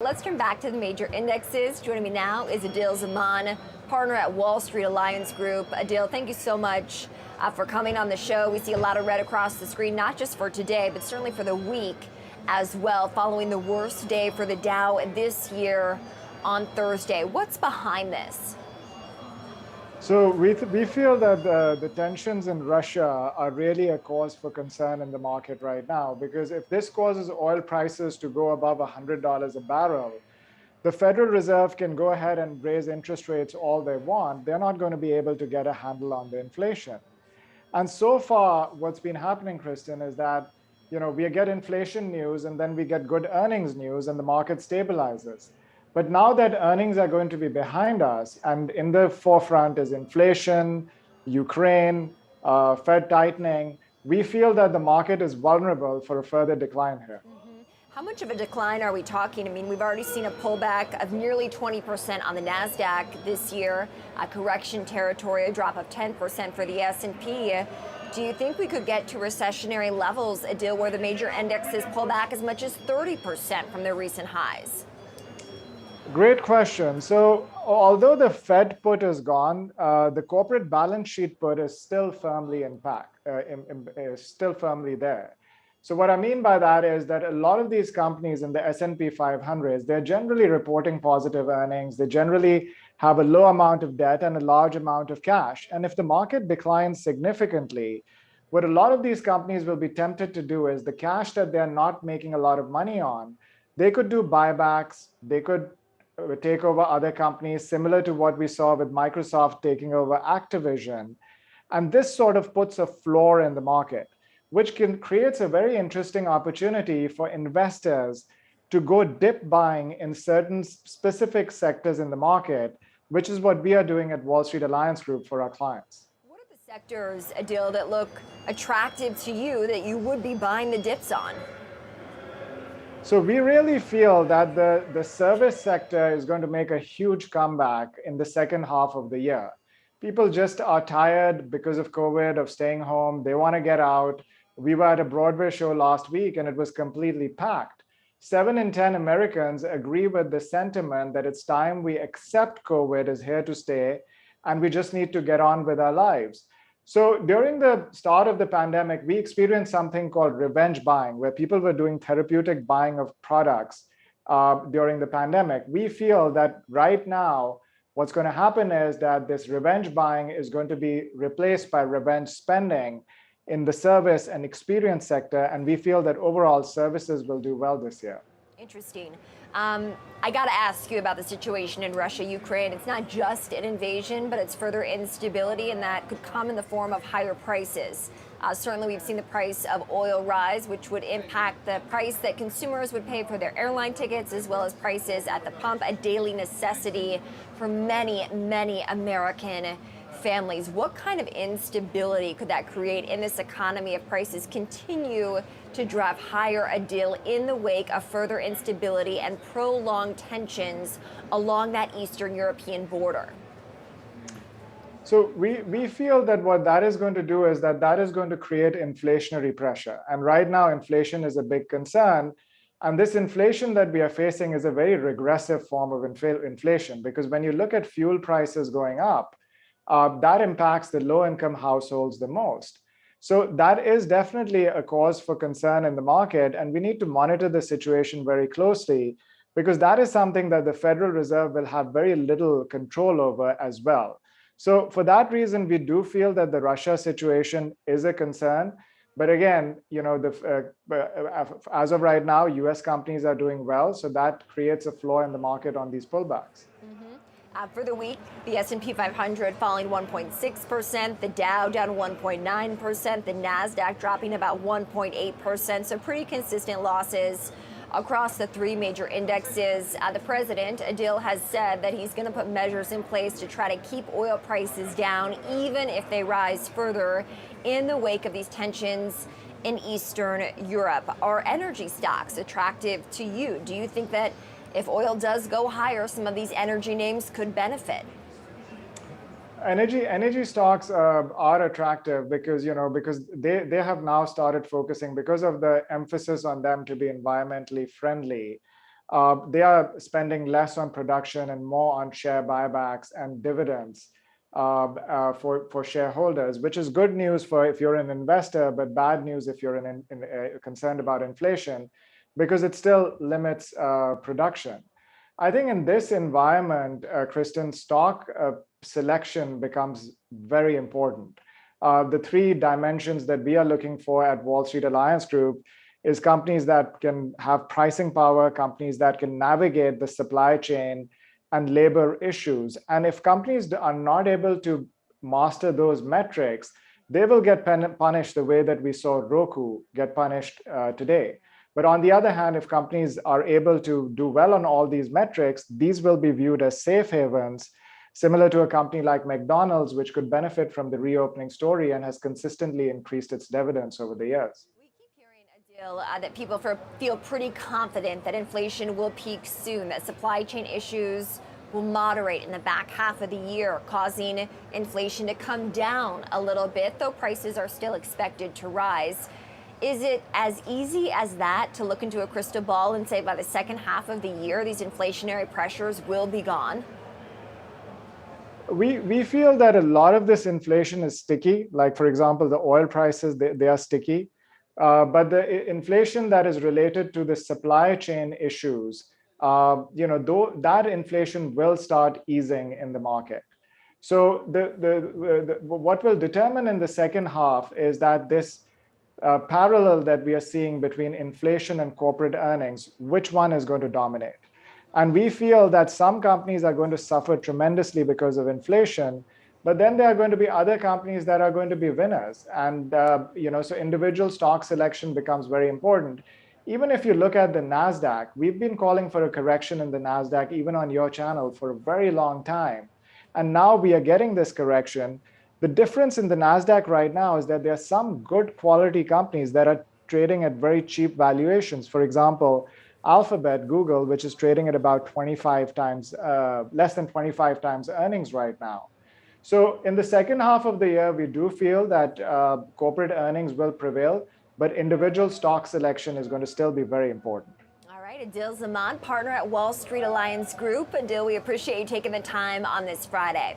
Let's turn back to the major indexes. Joining me now is Aadil Zaman, partner at Wall Street Alliance Group. Aadil, thank you so much for coming on the show. We see a lot of red across the screen, not just for today, but certainly for the week as well, following the worst day for the Dow this year on Thursday. What's behind this? So we feel that the tensions in Russia are really a cause for concern in the market right now, because if this causes oil prices to go above $100 a barrel, the Federal Reserve can go ahead and raise interest rates all they want. They're not going to be able to get a handle on the inflation. And so far, what's been happening, Kristen, is that we get inflation news and then we get good earnings news and the market stabilizes. But now that earnings are going to be behind us, and in the forefront is inflation, Ukraine, Fed tightening, we feel that the market is vulnerable for a further decline here. How much of a decline are we talking? I mean, we've already seen a pullback of nearly 20% on the NASDAQ this year, a correction territory, a drop of 10% for the S&P. Do you think we could get to recessionary levels, Aadil, where the major indexes pull back as much as 30% from their recent highs? Great question. So although the Fed put is gone, the corporate balance sheet put is still firmly is still firmly there. So what I mean by that is that a lot of these companies in the S&P 500, they're generally reporting positive earnings. They generally have a low amount of debt and a large amount of cash. And if the market declines significantly, what a lot of these companies will be tempted to do is the cash that they're not making a lot of money on, they could do buybacks, they could take over other companies, similar to what we saw with Microsoft taking over Activision. And this sort of puts a floor in the market, which creates a very interesting opportunity for investors to go dip buying in certain specific sectors in the market, which is what we are doing at Wall Street Alliance Group for our clients. What are the sectors, Aadil, that look attractive to you that you would be buying the dips on? So we really feel that the service sector is going to make a huge comeback in the second half of the year. People just are tired because of COVID, of staying home. They want to get out. We were at a Broadway show last week and it was completely packed. 7 in 10 Americans agree with the sentiment that it's time we accept COVID is here to stay and we just need to get on with our lives. So during the start of the pandemic, we experienced something called revenge buying, where people were doing therapeutic buying of products during the pandemic. We feel that right now, what's going to happen is that this revenge buying is going to be replaced by revenge spending in the service and experience sector. And we feel that overall services will do well this year. Interesting. I got to ask you about the situation in Russia, Ukraine. It's not just an invasion, but it's further instability, and that could come in the form of higher prices. Certainly, we've seen the price of oil rise, which would impact the price that consumers would pay for their airline tickets, as well as prices at the pump, a daily necessity for many, many American families. What kind of instability could that create in this economy if prices continue to drive higher, Aadil, in the wake of further instability and prolonged tensions along that Eastern European border? So we feel that what that is going to do is that is going to create inflationary pressure. And right now, inflation is a big concern. And this inflation that we are facing is a very regressive form of inflation, because when you look at fuel prices going up, that impacts the low-income households the most. So that is definitely a cause for concern in the market, and we need to monitor the situation very closely, because that is something that the Federal Reserve will have very little control over as well. So for that reason, we do feel that the Russia situation is a concern. But again, as of right now, US companies are doing well, so that creates a floor in the market on these pullbacks. For the week, the S&P 500 falling 1.6%, the Dow down 1.9%, the NASDAQ dropping about 1.8%, so pretty consistent losses across the three major indexes. The president, Aadil, has said that he's going to put measures in place to try to keep oil prices down, even if they rise further in the wake of these tensions in Eastern Europe. Are energy stocks attractive to you? Do you think that if oil does go higher, some of these energy names could benefit? Energy stocks are attractive because they have now started focusing, because of the emphasis on them to be environmentally friendly. they are spending less on production and more on share buybacks and dividends for shareholders, which is good news for if you're an investor, but bad news if you're concerned about inflation, because it still limits production. I think in this environment, Kristen, stock selection becomes very important. The three dimensions that we are looking for at Wall Street Alliance Group is companies that can have pricing power, companies that can navigate the supply chain and labor issues. And if companies are not able to master those metrics, they will get punished the way that we saw Roku get punished today. But on the other hand, if companies are able to do well on all these metrics, these will be viewed as safe havens, similar to a company like McDonald's, which could benefit from the reopening story and has consistently increased its dividends over the years. We keep hearing, Aadil, that people feel pretty confident that inflation will peak soon, that supply chain issues will moderate in the back half of the year, causing inflation to come down a little bit, though prices are still expected to rise. Is it as easy as that to look into a crystal ball and say by the second half of the year, these inflationary pressures will be gone? We feel that a lot of this inflation is sticky. Like, for example, the oil prices, they are sticky. But the inflation that is related to the supply chain issues, that inflation will start easing in the market. So what will determine in the second half is that this parallel that we are seeing between inflation and corporate earnings, which one is going to dominate? And we feel that some companies are going to suffer tremendously because of inflation, but then there are going to be other companies that are going to be winners. And so individual stock selection becomes very important. Even if you look at the NASDAQ, we've been calling for a correction in the NASDAQ, even on your channel, for a very long time. And now we are getting this correction. The difference in the NASDAQ right now is that there are some good quality companies that are trading at very cheap valuations. For example, Alphabet, Google, which is trading at about 25 times, less than 25 times earnings right now. So in the second half of the year, we do feel that corporate earnings will prevail, but individual stock selection is going to still be very important. All right, Aadil Zaman, partner at Wall Street Alliance Group. Aadil, we appreciate you taking the time on this Friday.